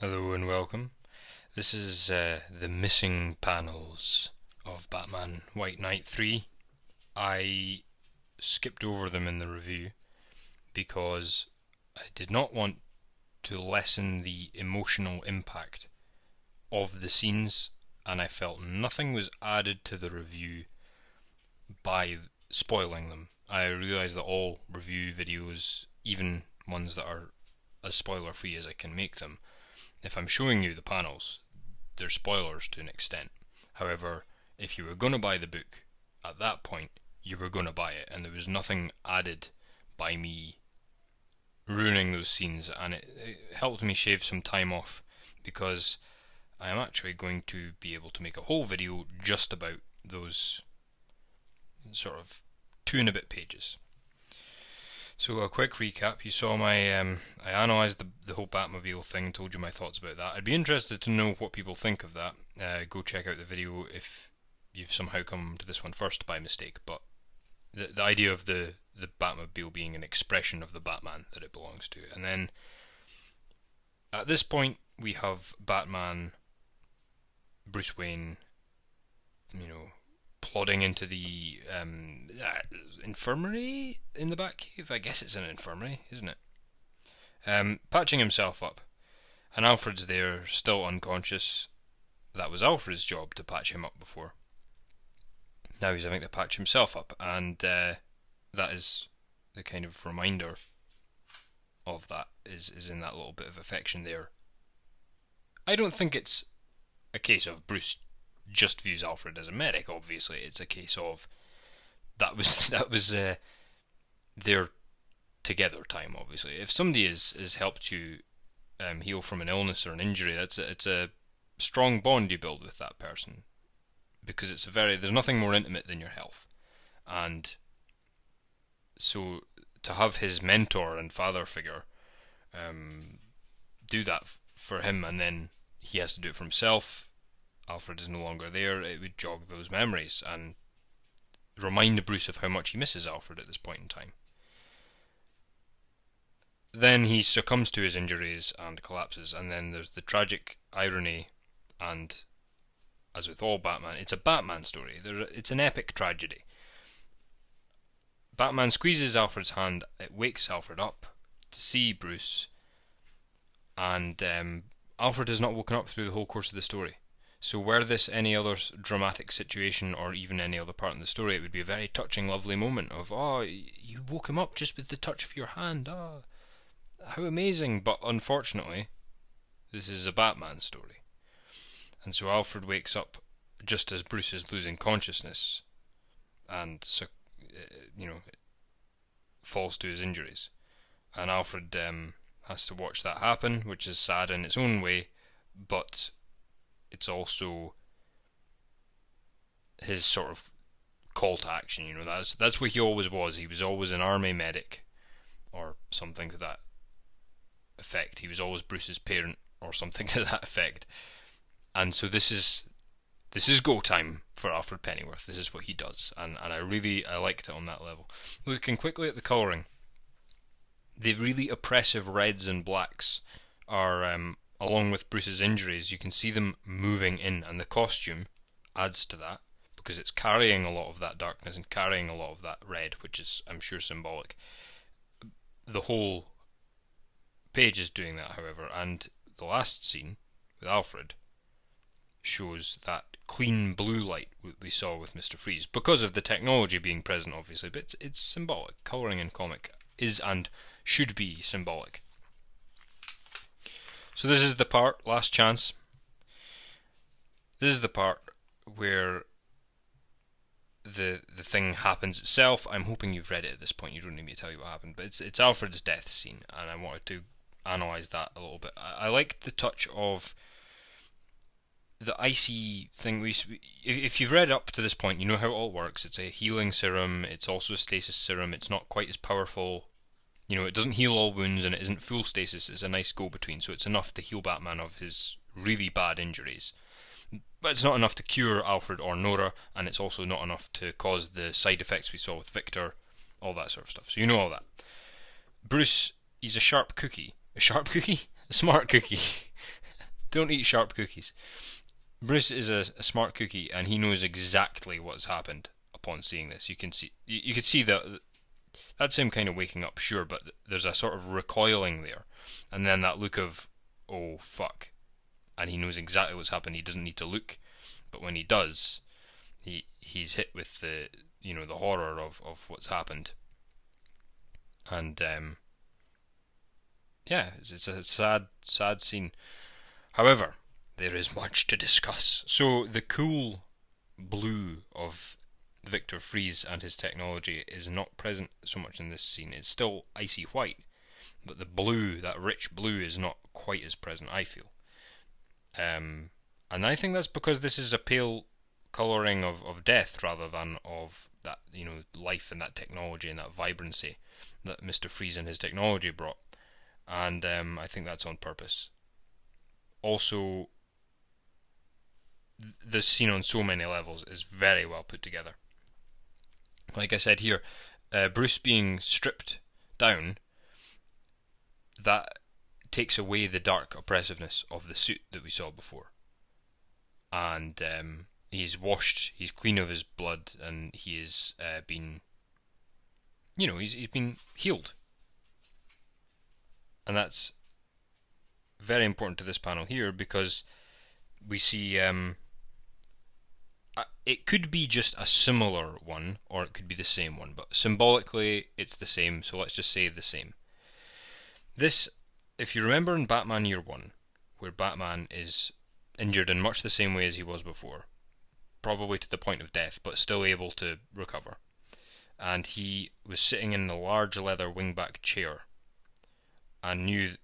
Hello and welcome. This is the missing panels of Batman White Knight 3. I skipped over them in the review because I did not want to lessen the emotional impact of the scenes, and I felt nothing was added to the review by spoiling them. I realise that all review videos, even ones that are as spoiler free as I can make them, if I'm showing you the panels, they're spoilers to an extent. However, if you were going to buy the book, at that point, you were going to buy it, and there was nothing added by me ruining those scenes, and it helped me shave some time off, because I am actually going to be able to make a whole video just about those sort of 2 and a bit pages. So a quick recap, you saw my, I analysed the whole Batmobile thing, told you my thoughts about that. I'd be interested to know what people think of that. Go check out the video if you've somehow come to this one first by mistake, but the idea of the Batmobile being an expression of the Batman that it belongs to. And then, at this point, we have Batman, Bruce Wayne, plodding into the infirmary in the Batcave. I guess it's an infirmary, isn't it? Patching himself up, and Alfred's there, still unconscious. That was Alfred's job, to patch him up before. Now he's having to patch himself up, and that is the kind of reminder of that, is in that little bit of affection there. I don't think it's a case of Bruce just views Alfred as a medic. Obviously, it's a case of that was their together time. Obviously, if somebody has helped you heal from an illness or an injury, it's a strong bond you build with that person, because there's nothing more intimate than your health. And so to have his mentor and father figure do that for him, and then he has to do it for himself, Alfred is no longer there, it would jog those memories and remind Bruce of how much he misses Alfred at this point in time. Then he succumbs to his injuries and collapses, and then there's the tragic irony, and as with all Batman, it's a Batman story. It's an epic tragedy. Batman squeezes Alfred's hand, it wakes Alfred up to see Bruce, and Alfred has not woken up through the whole course of the story. So were this any other dramatic situation, or even any other part in the story, it would be a very touching, lovely moment of, oh, you woke him up just with the touch of your hand, oh, how amazing. But unfortunately, this is a Batman story. And so Alfred wakes up just as Bruce is losing consciousness, and falls to his injuries. And Alfred has to watch that happen, which is sad in its own way, but it's also his sort of call to action. That's what he always was. He was always an army medic, or something to that effect. He was always Bruce's parent, or something to that effect. And so this is go time for Alfred Pennyworth. This is what he does, and I liked it on that level. Looking quickly at the colouring, the really oppressive reds and blacks are along with Bruce's injuries, you can see them moving in, and the costume adds to that, because it's carrying a lot of that darkness and carrying a lot of that red, which is, I'm sure, symbolic. The whole page is doing that, however, and the last scene with Alfred shows that clean blue light we saw with Mr. Freeze, because of the technology being present, obviously, but it's symbolic. Colouring in comic is and should be symbolic. So this is the part, last chance. This is the part where the thing happens itself. I'm hoping you've read it at this point. You don't need me to tell you what happened, but it's Alfred's death scene, and I wanted to analyse that a little bit. I liked the touch of the icy thing. If you've read up to this point, you know how it all works. It's a healing serum. It's also a stasis serum. It's not quite as powerful. It doesn't heal all wounds, and it isn't full stasis. It's a nice go-between, so it's enough to heal Batman of his really bad injuries. But it's not enough to cure Alfred or Nora, and it's also not enough to cause the side effects we saw with Victor, all that sort of stuff. So you know all that. Bruce, he's a sharp cookie. A sharp cookie? A smart cookie. Don't eat sharp cookies. Bruce is a smart cookie, and he knows exactly what's happened upon seeing this. You can see that that's him kind of waking up, sure, but there's a sort of recoiling there, and then that look of, oh fuck, and he knows exactly what's happened. He doesn't need to look, but when he does, he's hit with the horror of what's happened, and yeah, it's a sad scene. However, there is much to discuss. So the cool blue of Victor Fries and his technology is not present so much in this scene. It's still icy white, but the blue, that rich blue, is not quite as present, I feel. And I think that's because this is a pale colouring of death rather than of that, life and that technology and that vibrancy that Mr. Fries and his technology brought. And I think that's on purpose. Also, this scene on so many levels is very well put together. Like I said here, Bruce being stripped down, that takes away the dark oppressiveness of the suit that we saw before. And he's washed, he's clean of his blood, and he has been, he's been healed. And that's very important to this panel here, because we see it could be just a similar one, or it could be the same one, but symbolically it's the same, so let's just say the same. This, if you remember in Batman Year One, where Batman is injured in much the same way as he was before, probably to the point of death, but still able to recover, and he was sitting in a large leather wingback chair, and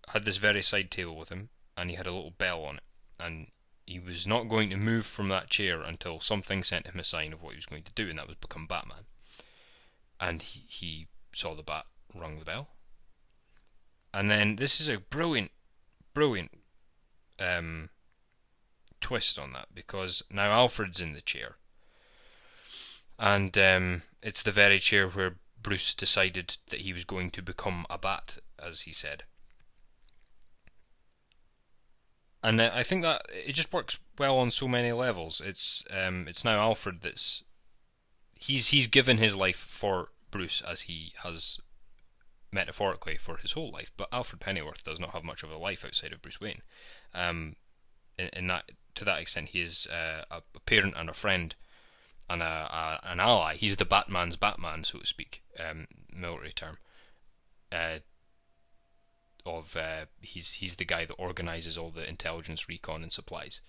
had this very side table with him, and he had a little bell on it, and he was not going to move from that chair until something sent him a sign of what he was going to do, and that was become Batman. And he saw the bat, rung the bell. And then this is a brilliant twist on that, because now Alfred's in the chair, and it's the very chair where Bruce decided that he was going to become a bat, as he said. And I think that it just works well on so many levels. It's now Alfred that's he's given his life for Bruce, as he has metaphorically for his whole life. But Alfred Pennyworth does not have much of a life outside of Bruce Wayne. In that, to that extent, he is a parent and a friend and an ally. He's the Batman's Batman, so to speak, military term. He's the guy that organises all the intelligence, recon, and supplies.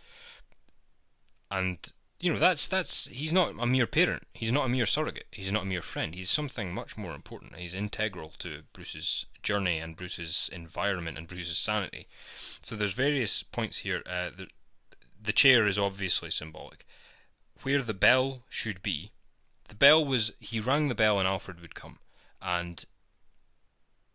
And that's he's not a mere parent. He's not a mere surrogate. He's not a mere friend. He's something much more important. He's integral to Bruce's journey and Bruce's environment and Bruce's sanity. So there's various points here. The chair is obviously symbolic. Where the bell should be, he rang the bell and Alfred would come, and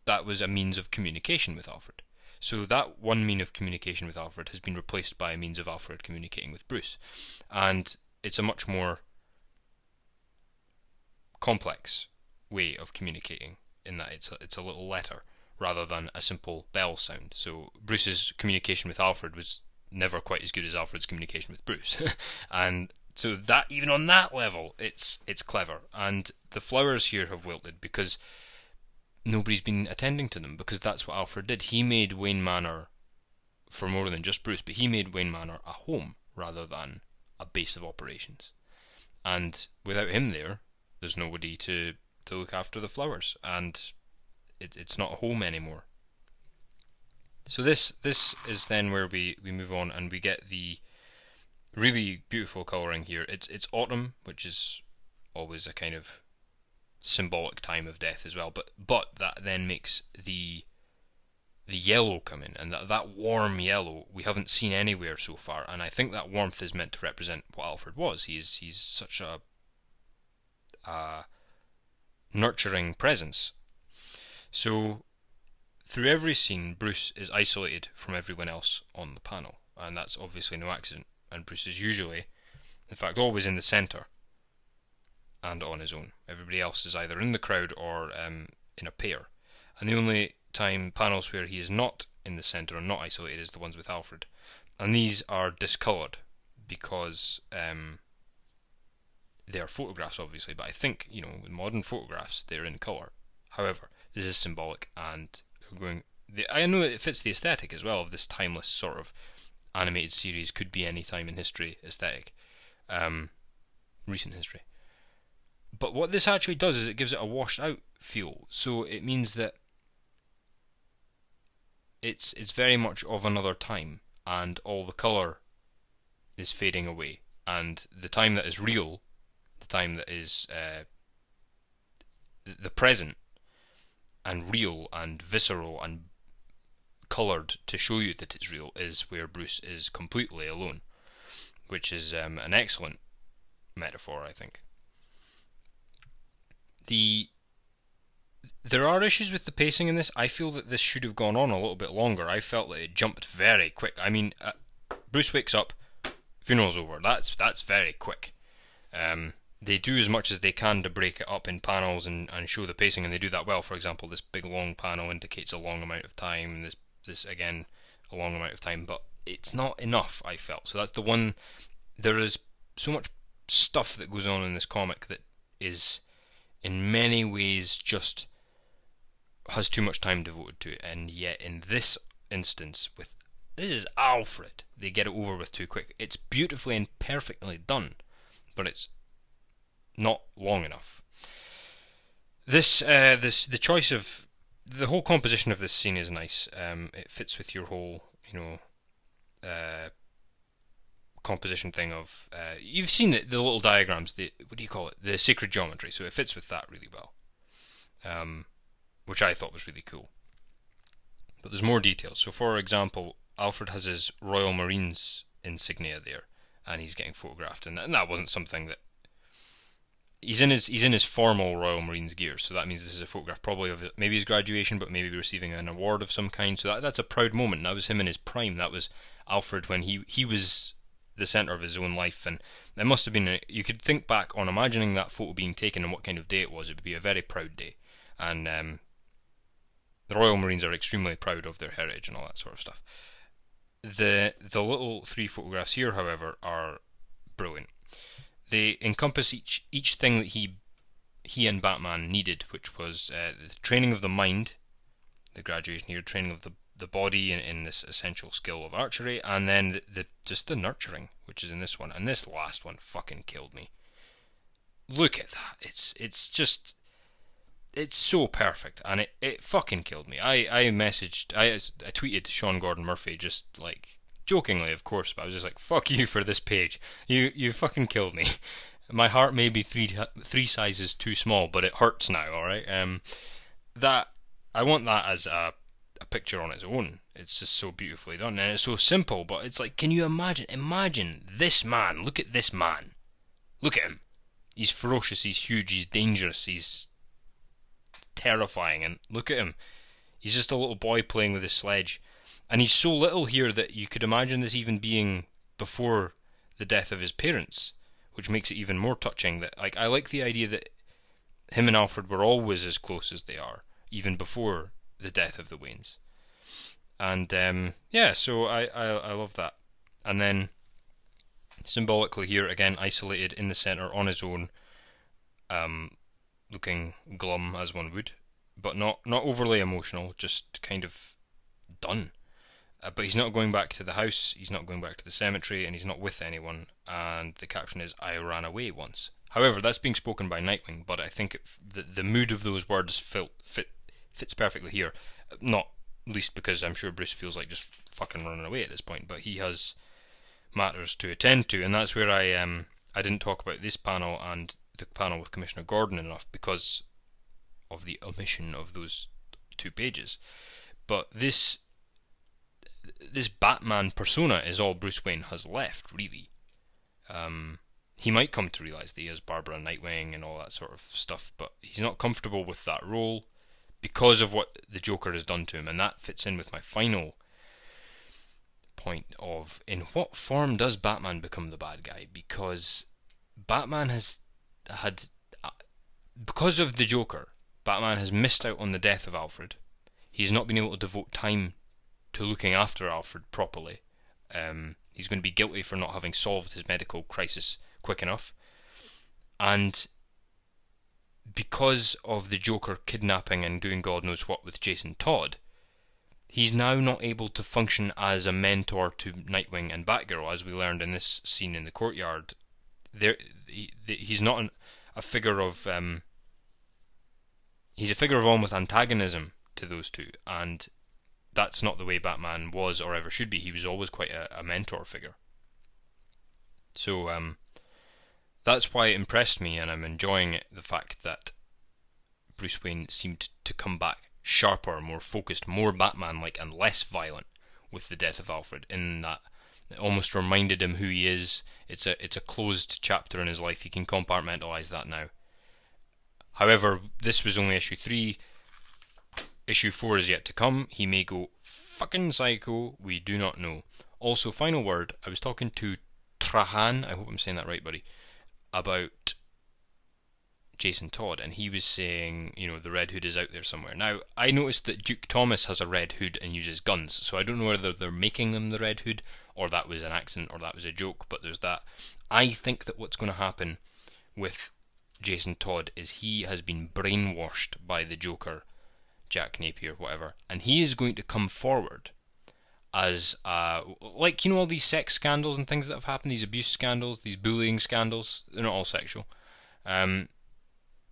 that was a means of communication with Alfred. So that one mean of communication with Alfred has been replaced by a means of Alfred communicating with Bruce. And it's a much more complex way of communicating, in that it's a little letter rather than a simple bell sound. So Bruce's communication with Alfred was never quite as good as Alfred's communication with Bruce. And so that, even on that level, it's clever. And the flowers here have wilted because nobody's been attending to them, because that's what Alfred did. He made Wayne Manor, for more than just Bruce, but he made Wayne Manor a home rather than a base of operations. And without him there's nobody to look after the flowers, and it's not a home anymore. So this is then where we move on, and we get the really beautiful colouring here. It's autumn, which is always a kind of symbolic time of death as well, but that then makes the yellow come in, and that warm yellow we haven't seen anywhere so far, and I think that warmth is meant to represent what Alfred was. He's such a nurturing presence. So through every scene, Bruce is isolated from everyone else on the panel, and that's obviously no accident, and Bruce is usually, in fact always, in the centre and on his own. Everybody else is either in the crowd or in a pair. And the only panels where he is not in the centre and not isolated as the ones with Alfred. And these are discoloured because they are photographs, obviously, but I think, with modern photographs, they're in colour. However, this is symbolic, and I know it fits the aesthetic as well of this timeless sort of animated series, could be any time in history aesthetic, recent history. But what this actually does is it gives it a washed out feel, so it means that it's very much of another time, and all the colour is fading away, and the time that is real, the time that is the present, and real and visceral and coloured to show you that it's real, is where Bruce is completely alone, which is an excellent metaphor, I think. There are issues with the pacing in this. I feel that this should have gone on a little bit longer. I felt that it jumped very quick. I mean, Bruce wakes up, funeral's over. That's very quick. They do as much as they can to break it up in panels and show the pacing, and they do that well. For example, this big long panel indicates a long amount of time, and this again, a long amount of time, but it's not enough, I felt. So that's the one. There is so much stuff that goes on in this comic that is, in many ways, just has too much time devoted to it, and yet in this instance, this is Alfred, they get it over with too quick. It's beautifully and perfectly done, but it's not long enough. The choice of the whole composition of this scene is nice. It fits with your whole, composition thing of you've seen the little diagrams, what do you call it, the sacred geometry, so it fits with that really well, which I thought was really cool. But there's more details. So for example, Alfred has his Royal Marines insignia there, and he's getting photographed, and that wasn't something that he's in his formal Royal Marines gear, so that means this is a photograph probably of maybe his graduation, but maybe receiving an award of some kind. So that's a proud moment. That was him in his prime. That was Alfred when he was the centre of his own life, and it must have been you could think back on imagining that photo being taken and what kind of day it was. It would be a very proud day, and the Royal Marines are extremely proud of their heritage and all that sort of stuff. The little 3 photographs here, however, are brilliant. They encompass each thing that he and Batman needed, which was the training of the mind, the graduation here, training of the body in this essential skill of archery, and then just the nurturing, which is in this one. And this last one fucking killed me. Look at that. It's so perfect, and it fucking killed me. I tweeted Sean Gordon Murphy, just like jokingly, of course, but I was just like, fuck you for this page. You fucking killed me. My heart may be three sizes too small, but it hurts now, alright? That I want that as a picture on its own. It's just so beautifully done, and it's so simple, but it's like, can you imagine this man? Look at this man. Look at him. He's ferocious, he's huge, he's dangerous, he's terrifying, and look at him. He's just a little boy playing with his sledge, and he's so little here that you could imagine this even being before the death of his parents, which makes it even more touching. That, like, I like the idea that him and Alfred were always as close as they are, even before the death of the Waynes. And so I love that. And then symbolically here again, isolated in the centre on his own, looking glum as one would, but not overly emotional, just kind of done. But he's not going back to the house, he's not going back to the cemetery, and he's not with anyone. And the caption is, "I ran away once." However, that's being spoken by Nightwing, but I think the mood of those words fits perfectly here. Not least because I'm sure Bruce feels like just fucking running away at this point, but he has matters to attend to, and that's where I didn't talk about this panel and the panel with Commissioner Gordon enough because of the omission of those 2 pages. But this Batman persona is all Bruce Wayne has left, really. He might come to realise that he has Barbara and Nightwing and all that sort of stuff, but he's not comfortable with that role because of what the Joker has done to him, and that fits in with my final point of, in what form does Batman become the bad guy? Because Batman has had, because of the Joker, Batman has missed out on the death of Alfred. He's not been able to devote time looking after Alfred properly. He's going to be guilty for not having solved his medical crisis quick enough. And because of the Joker kidnapping and doing God knows what with Jason Todd, he's now not able to function as a mentor to Nightwing and Batgirl, as we learned in this scene in the courtyard. He's not a figure of... he's a figure of almost antagonism to those two, and that's not the way Batman was or ever should be. He was always quite a mentor figure. So that's why it impressed me, and I'm enjoying it, the fact that Bruce Wayne seemed to come back sharper, more focused, more Batman-like, and less violent with the death of Alfred, in that it almost reminded him who he is. It's a closed chapter in his life. He can compartmentalise that now. However, this was only issue 3. Issue 4 is yet to come. He may go fucking psycho. We do not know. Also, final word. I was talking to Trahan, I hope I'm saying that right, buddy, about Jason Todd, and he was saying, the Red Hood is out there somewhere. Now, I noticed that Duke Thomas has a Red Hood and uses guns, so I don't know whether they're making them the Red Hood, or that was an accident, or that was a joke, but there's that. I think that what's going to happen with Jason Todd is he has been brainwashed by the Joker, Jack Napier, whatever, and he is going to come forward as, all these sex scandals and things that have happened, these abuse scandals, these bullying scandals, they're not all sexual.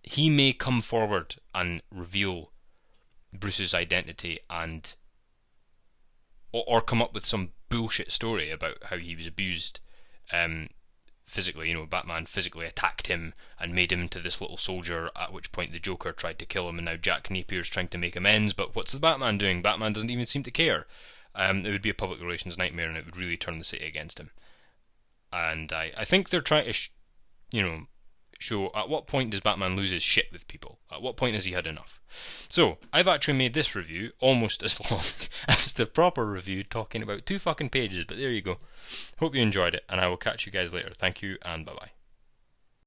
He may come forward and reveal Bruce's identity and or come up with some bullshit story about how he was abused physically. Batman physically attacked him and made him into this little soldier, at which point the Joker tried to kill him, and now Jack Napier's trying to make amends, but what's the Batman doing? Batman doesn't even seem to care. It would be a public relations nightmare, and it would really turn the city against him. And I think they're trying to show at what point does Batman lose his shit with people? At what point has he had enough? So, I've actually made this review almost as long as the proper review, talking about 2 fucking pages, but there you go. Hope you enjoyed it, and I will catch you guys later. Thank you, and bye-bye.